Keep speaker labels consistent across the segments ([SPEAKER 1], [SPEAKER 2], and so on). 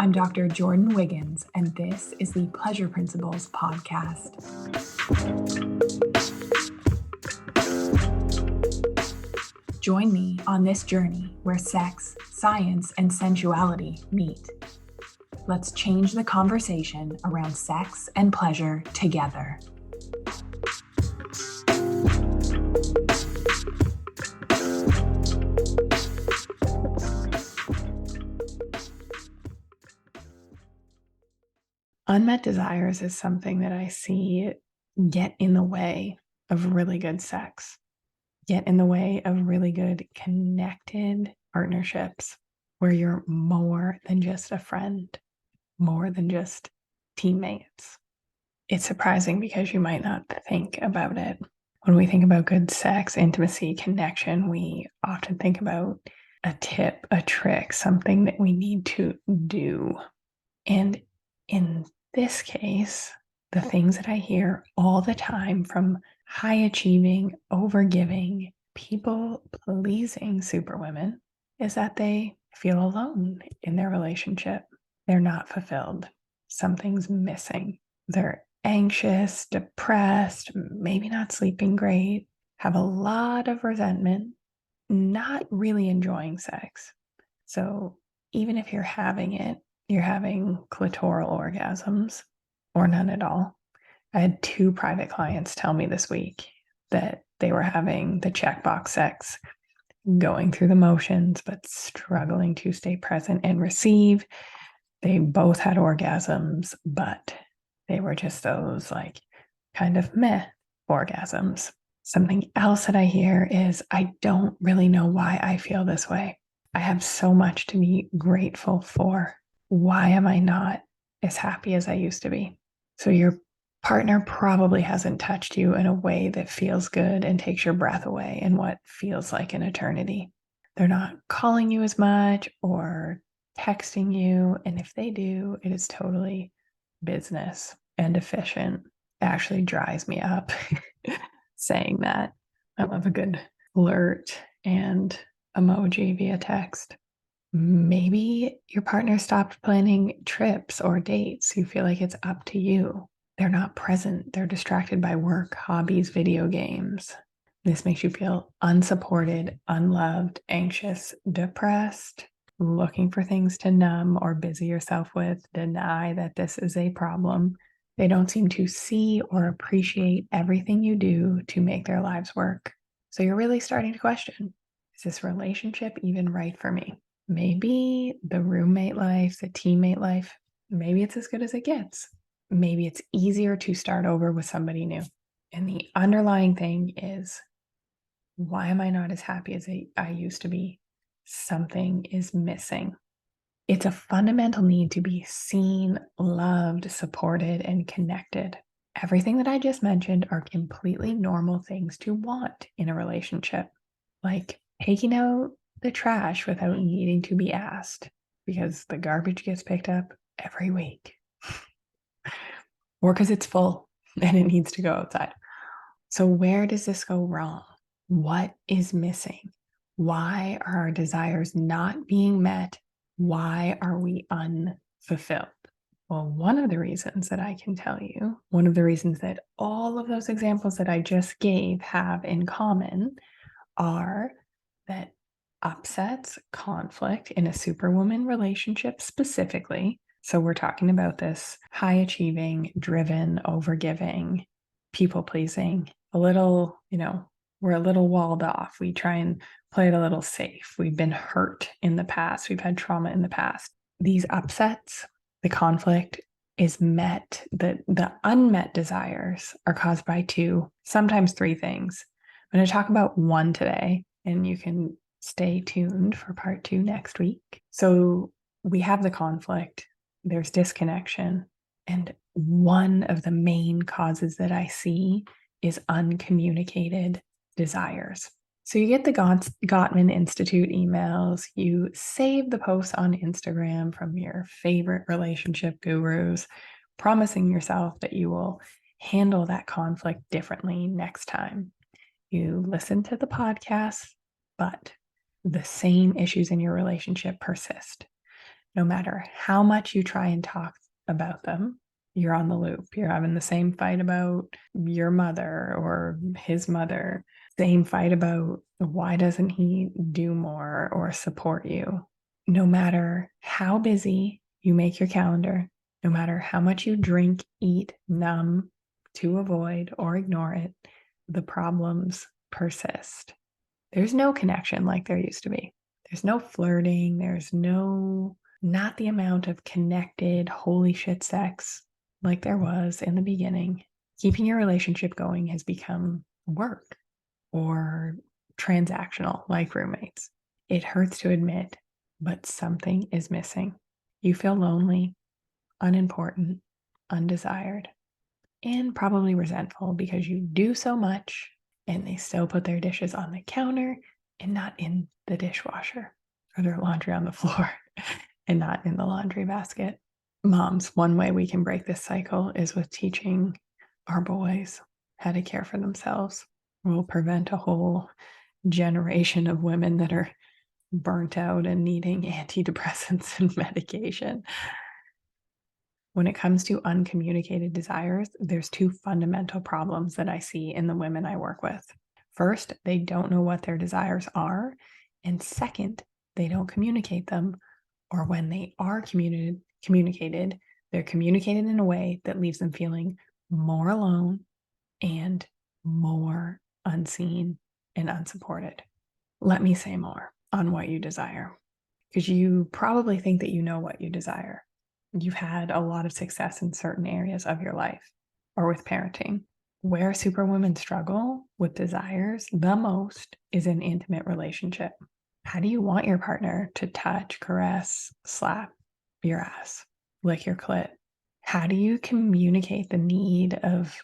[SPEAKER 1] I'm Dr. Jordin Wiggins, and this is the Pleasure Principles podcast. Join me on this journey where sex, science, and sensuality meet. Let's change the conversation around sex and pleasure together. Unmet desires is something that I see get in the way of really good sex, get in the way of really good connected partnerships where you're more than just a friend, more than just teammates. It's surprising because you might not think about it. When we think about good sex, intimacy, connection, we often think about a tip, a trick, something that we need to do. And in this case, the things that I hear all the time from high achieving, overgiving, people pleasing superwomen is that they feel alone in their relationship. They're not fulfilled. Something's missing. They're anxious, depressed, maybe not sleeping great, have a lot of resentment, not really enjoying sex. So even if you're having it, you're having clitoral orgasms or none at all. I had 2 private clients tell me this week that they were having the checkbox sex, going through the motions, but struggling to stay present and receive. They both had orgasms, but they were just those kind of meh orgasms. Something else that I hear is, I don't really know why I feel this way. I have so much to be grateful for. Why am I not as happy as I used to be? So your partner probably hasn't touched you in a way that feels good and takes your breath away in what feels like an eternity. They're not calling you as much or texting you. And if they do, it is totally business and efficient. It actually dries me up saying that. I love a good flirt and emoji via text. Maybe your partner stopped planning trips or dates. You feel like it's up to you. They're not present. They're distracted by work, hobbies, video games. This makes you feel unsupported, unloved, anxious, depressed, looking for things to numb or busy yourself with, deny that this is a problem. They don't seem to see or appreciate everything you do to make their lives work. So you're really starting to question, is this relationship even right for me? Maybe the roommate life, the teammate life, maybe it's as good as it gets. Maybe it's easier to start over with somebody new. And the underlying thing is, why am I not as happy as I used to be? Something is missing. It's a fundamental need to be seen, loved, supported, and connected. Everything that I just mentioned are completely normal things to want in a relationship, like taking out the trash without needing to be asked, because the garbage gets picked up every week, or because it's full and it needs to go outside. So where does this go wrong? What is missing? Why are our desires not being met? Why are we unfulfilled? Well, one of the reasons that I can tell you, one of the reasons that all of those examples that I just gave have in common are that upsets, conflict in a superwoman relationship specifically. So we're talking about this high achieving, driven, overgiving, people pleasing, a little, we're a little walled off. We try and play it a little safe. We've been hurt in the past. We've had trauma in the past. These upsets, the conflict is met, the unmet desires are caused by 2, sometimes 3 things. I'm going to talk about 1 today, and you can stay tuned for part 2 next week. So we have the conflict, there's disconnection, and one of the main causes that I see is uncommunicated desires. So you get the Gottman Institute emails, you save the posts on Instagram from your favorite relationship gurus, promising yourself that you will handle that conflict differently next time. You listen to the podcast, but the same issues in your relationship persist. No matter how much you try and talk about them, you're on the loop. You're having the same fight about your mother or his mother, same fight about why doesn't he do more or support you. No matter how busy you make your calendar, no matter how much you drink, eat, numb to avoid or ignore it, the problems persist. There's no connection like there used to be. There's no flirting. There's not the amount of connected, holy shit sex like there was in the beginning. Keeping your relationship going has become work or transactional, like roommates. It hurts to admit, but something is missing. You feel lonely, unimportant, undesired, and probably resentful because you do so much and they still put their dishes on the counter and not in the dishwasher, or their laundry on the floor and not in the laundry basket. Moms, one way we can break this cycle is with teaching our boys how to care for themselves. We'll prevent a whole generation of women that are burnt out and needing antidepressants and medication. When it comes to uncommunicated desires, there's two fundamental problems that I see in the women I work with. First, they don't know what their desires are. And second, they don't communicate them. Or when they are communicated, they're communicated in a way that leaves them feeling more alone and more unseen and unsupported. Let me say more on what you desire, because you probably think that you know what you desire. You've had a lot of success in certain areas of your life or with parenting. Where superwomen struggle with desires the most is in intimate relationship. How do you want your partner to touch, caress, slap your ass, lick your clit? How do you communicate the need of,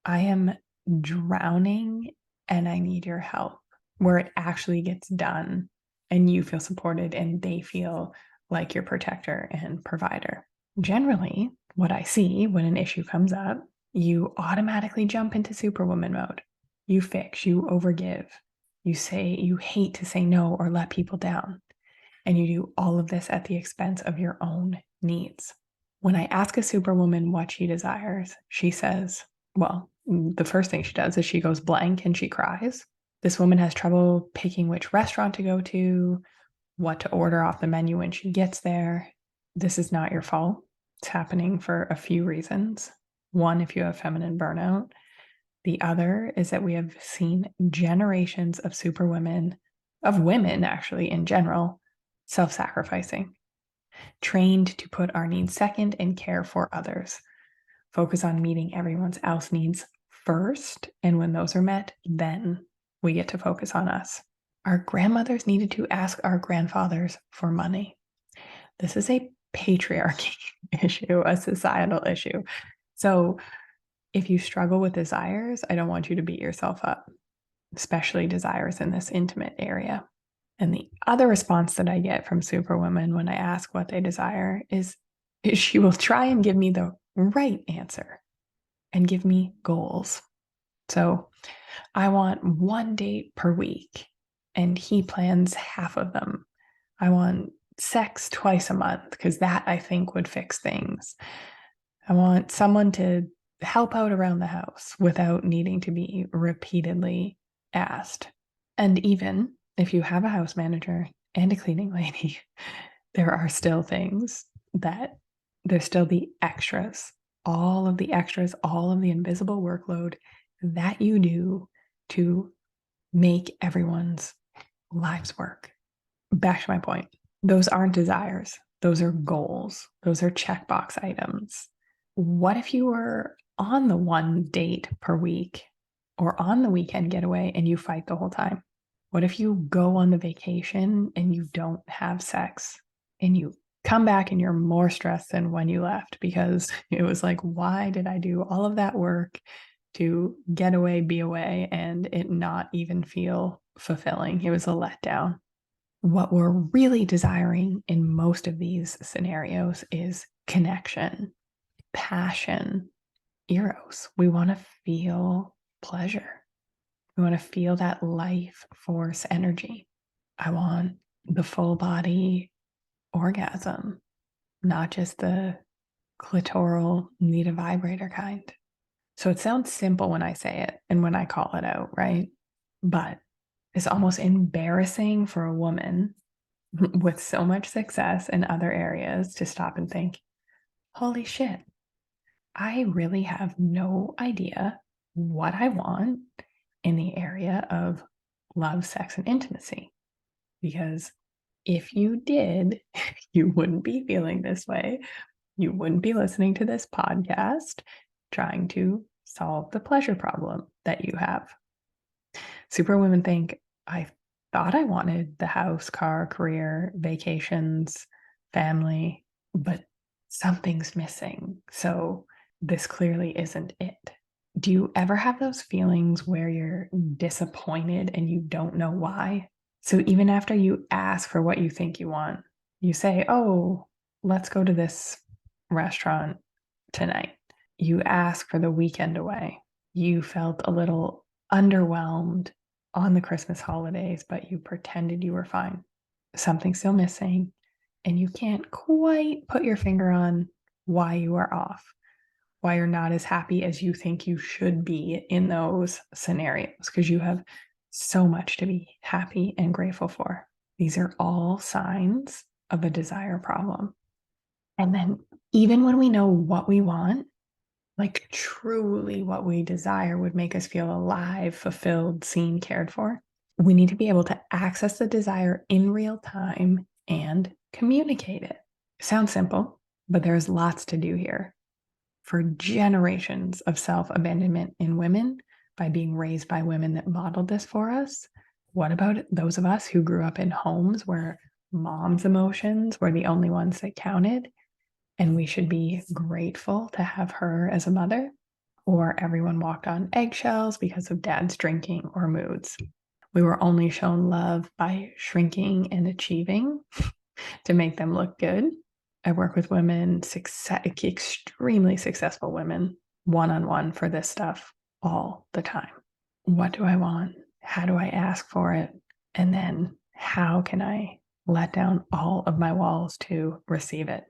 [SPEAKER 1] I am drowning and I need your help, where it actually gets done and you feel supported and they feel like your protector and provider? Generally, what I see when an issue comes up, you automatically jump into superwoman mode. You fix, you overgive. You say you hate to say no or let people down. And you do all of this at the expense of your own needs. When I ask a superwoman what she desires, she says, well, the first thing she does is she goes blank and she cries. This woman has trouble picking which restaurant to go to, what to order off the menu when she gets there. This is not your fault. It's happening for a few reasons. One, if you have feminine burnout. The other is that we have seen generations of superwomen, of women actually in general, self-sacrificing, trained to put our needs second and care for others, focus on meeting everyone else's needs first. And when those are met, then we get to focus on us. Our grandmothers needed to ask our grandfathers for money. This is a patriarchy issue, a societal issue. So if you struggle with desires, I don't want you to beat yourself up, especially desires in this intimate area. And the other response that I get from superwomen when I ask what they desire is she will try and give me the right answer and give me goals. So I want one date per week, and he plans half of them. I want sex twice a month because that I think would fix things. I want someone to help out around the house without needing to be repeatedly asked. And even if you have a house manager and a cleaning lady, there are still things that there's still the extras, all of the extras, all of the invisible workload that you do to make everyone's lives work. Back to my point. Those aren't desires. Those are goals. Those are checkbox items. What if you were on the one date per week or on the weekend getaway and you fight the whole time? What if you go on the vacation and you don't have sex and you come back and you're more stressed than when you left because it was like, why did I do all of that work to get away, be away, and it not even feel fulfilling? It was a letdown. What we're really desiring in most of these scenarios is connection, passion, eros. We want to feel pleasure. We want to feel that life force energy. I want the full body orgasm. not just the clitoral need a vibrator kind. So it sounds simple when I say it and when I call it out, right? But it's almost embarrassing for a woman with so much success in other areas to stop and think, holy shit, I really have no idea what I want in the area of love, sex, and intimacy. Because if you did, you wouldn't be feeling this way. You wouldn't be listening to this podcast trying to solve the pleasure problem that you have. Superwomen think, I thought I wanted the house, car, career, vacations, family, but something's missing. So this clearly isn't it. Do you ever have those feelings where you're disappointed and you don't know why? So even after you ask for what you think you want, you say, oh, let's go to this restaurant tonight. You ask for the weekend away. You felt a little underwhelmed on the Christmas holidays, but you pretended you were fine. Something's still missing, and you can't quite put your finger on why you are off, why you're not as happy as you think you should be in those scenarios, because you have so much to be happy and grateful for. These are all signs of a desire problem. And then, even when we know what we want, like truly what we desire would make us feel alive, fulfilled, seen, cared for, we need to be able to access the desire in real time and communicate it. Sounds simple, but there's lots to do here. For generations of self-abandonment in women, by being raised by women that modeled this for us, what about those of us who grew up in homes where mom's emotions were the only ones that counted? And we should be grateful to have her as a mother, or everyone walked on eggshells because of dad's drinking or moods. We were only shown love by shrinking and achieving to make them look good. I work with women, extremely successful women, one-on-one for this stuff all the time. What do I want? How do I ask for it? And then how can I let down all of my walls to receive it?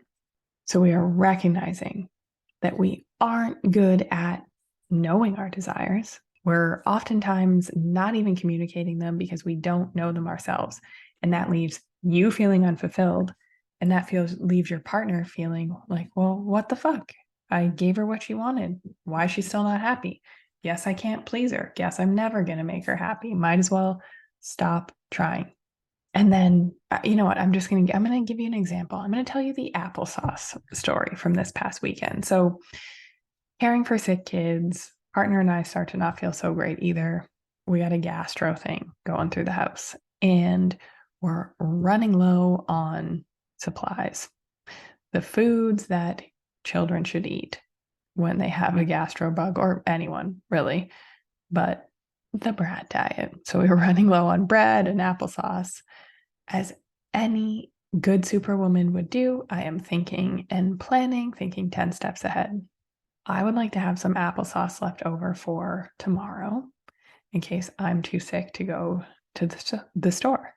[SPEAKER 1] So we are recognizing that we aren't good at knowing our desires. We're oftentimes not even communicating them because we don't know them ourselves. And that leaves you feeling unfulfilled. And that leaves your partner feeling like, well, what the fuck? I gave her what she wanted. Why is she still not happy? Guess I can't please her. Guess I'm never going to make her happy. Might as well stop trying. And then, you know what? I'm going to give you an example. I'm going to tell you the applesauce story from this past weekend. So, caring for sick kids, partner and I start to not feel so great either. We got a gastro thing going through the house, and we're running low on supplies. The foods that children should eat when they have a gastro bug, or anyone really, but the brat diet. So we were running low on bread and applesauce. As any good superwoman would do, I am thinking and planning, thinking 10 steps ahead. I would like to have some applesauce left over for tomorrow in case I'm too sick to go to the store.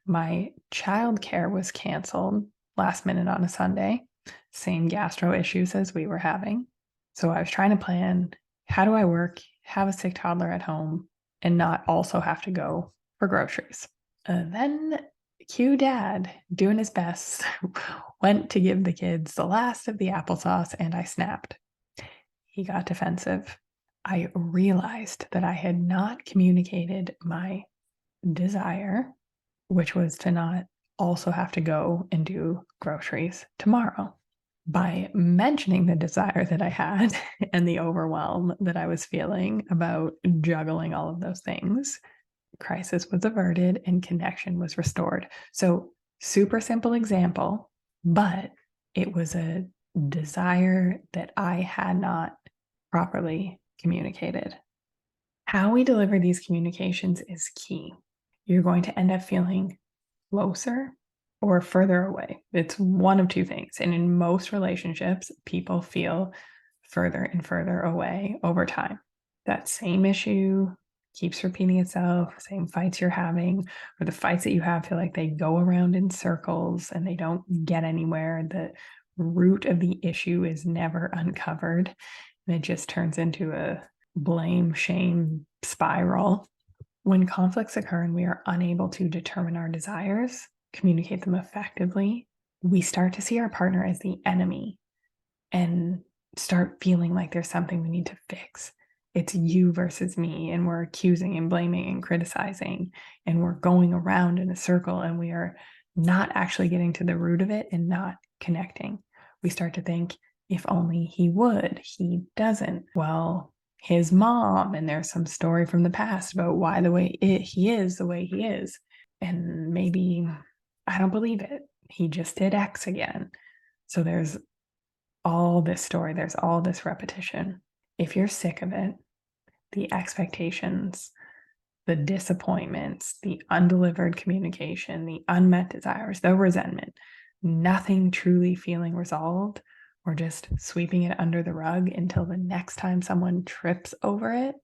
[SPEAKER 1] My childcare was canceled last minute on a Sunday, same gastro issues as we were having. So I was trying to plan, how do I work, have a sick toddler at home, and not also have to go for groceries? Then cue dad doing his best, went to give the kids the last of the applesauce, and I snapped. He got defensive. I realized that I had not communicated my desire, which was to not also have to go and do groceries tomorrow. By mentioning the desire that I had and the overwhelm that I was feeling about juggling all of those things, crisis was averted and connection was restored. So, super simple example, but it was a desire that I had not properly communicated. How we deliver these communications is key. You're going to end up feeling closer or further away. It's one of two things. And in most relationships, people feel further and further away over time. That same issue keeps repeating itself, same fights you're having, or the fights that you have feel like they go around in circles and they don't get anywhere. The root of the issue is never uncovered, and it just turns into a blame, shame spiral. When conflicts occur and we are unable to determine our desires, communicate them effectively, we start to see our partner as the enemy and start feeling like there's something we need to fix. It's you versus me, and we're accusing and blaming and criticizing, and we're going around in a circle, and we are not actually getting to the root of it and not connecting. We start to think, if only he would, he doesn't. Well, his mom, and there's some story from the past about why he is the way he is. And maybe I don't believe it. He just did X again. So there's all this story, there's all this repetition. If you're sick of it, the expectations, the disappointments, the undelivered communication, the unmet desires, the resentment, nothing truly feeling resolved, or just sweeping it under the rug until the next time someone trips over it,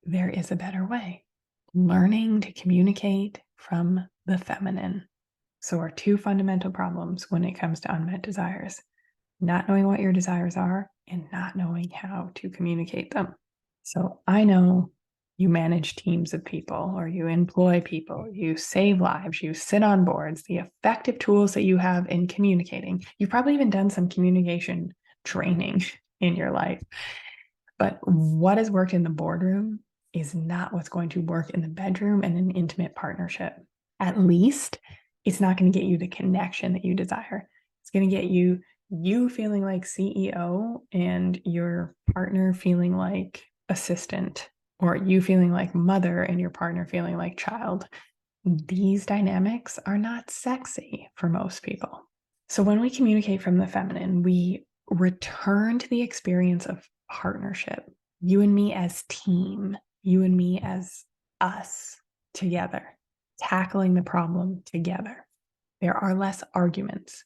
[SPEAKER 1] there is a better way. Learning to communicate from the feminine. So our two fundamental problems when it comes to unmet desires: not knowing what your desires are and not knowing how to communicate them. So I know you manage teams of people, or you employ people, you save lives, you sit on boards, the effective tools that you have in communicating. You've probably even done some communication training in your life. But what has worked in the boardroom is not what's going to work in the bedroom and an intimate partnership. At least it's not going to get you the connection that you desire. It's going to get you feeling like CEO and your partner feeling like assistant, or you feeling like mother and your partner feeling like child. These dynamics are not sexy for most people. So when we communicate from the feminine, we return to the experience of partnership. You and me as team, you and me as us together, tackling the problem together. There are less arguments.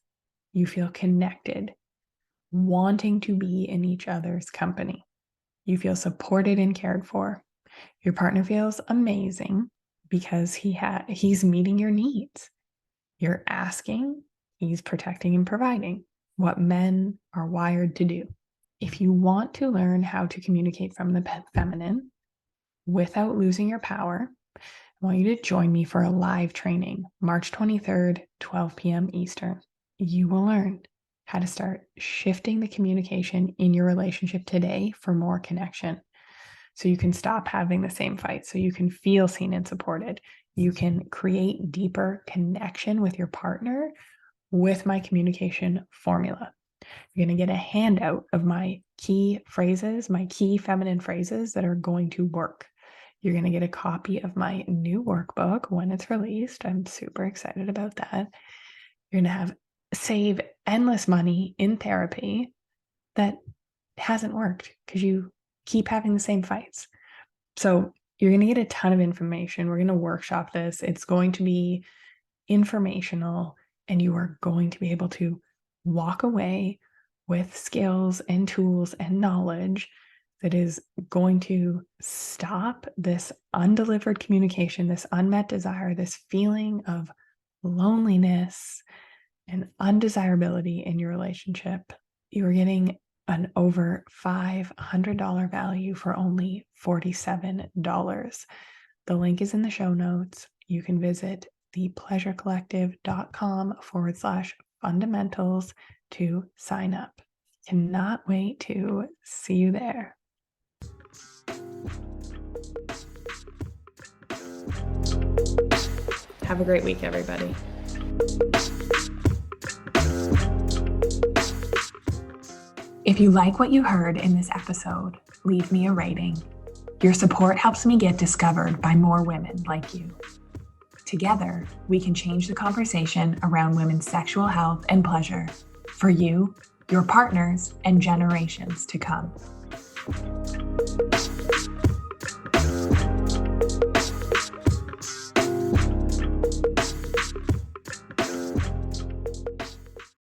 [SPEAKER 1] You feel connected, wanting to be in each other's company. You feel supported and cared for. Your partner feels amazing because he's meeting your needs. You're asking, he's protecting and providing, what men are wired to do. If you want to learn how to communicate from the feminine without losing your power, I want you to join me for a live training, March 23rd, 12 p.m. Eastern. You will learn how to start shifting the communication in your relationship today for more connection. So you can stop having the same fight, so you can feel seen and supported. You can create deeper connection with your partner with my communication formula. You're going to get a handout of my key phrases, my key feminine phrases that are going to work. You're going to get a copy of my new workbook when it's released. I'm super excited about that. You're going to save endless money in therapy that hasn't worked because you keep having the same fights. So you're going to get a ton of information. We're going to workshop this. It's going to be informational, and you are going to be able to walk away with skills and tools and knowledge that is going to stop this undelivered communication, this unmet desire, this feeling of loneliness and undesirability in your relationship. You are getting an over $500 value for only $47. The link is in the show notes. You can visit thepleasurecollective.com/fundamentals to sign up. Cannot wait to see you there. Have a great week, everybody. If you like what you heard in this episode, leave me a rating. Your support helps me get discovered by more women like you. Together, we can change the conversation around women's sexual health and pleasure for you, your partners, and generations to come.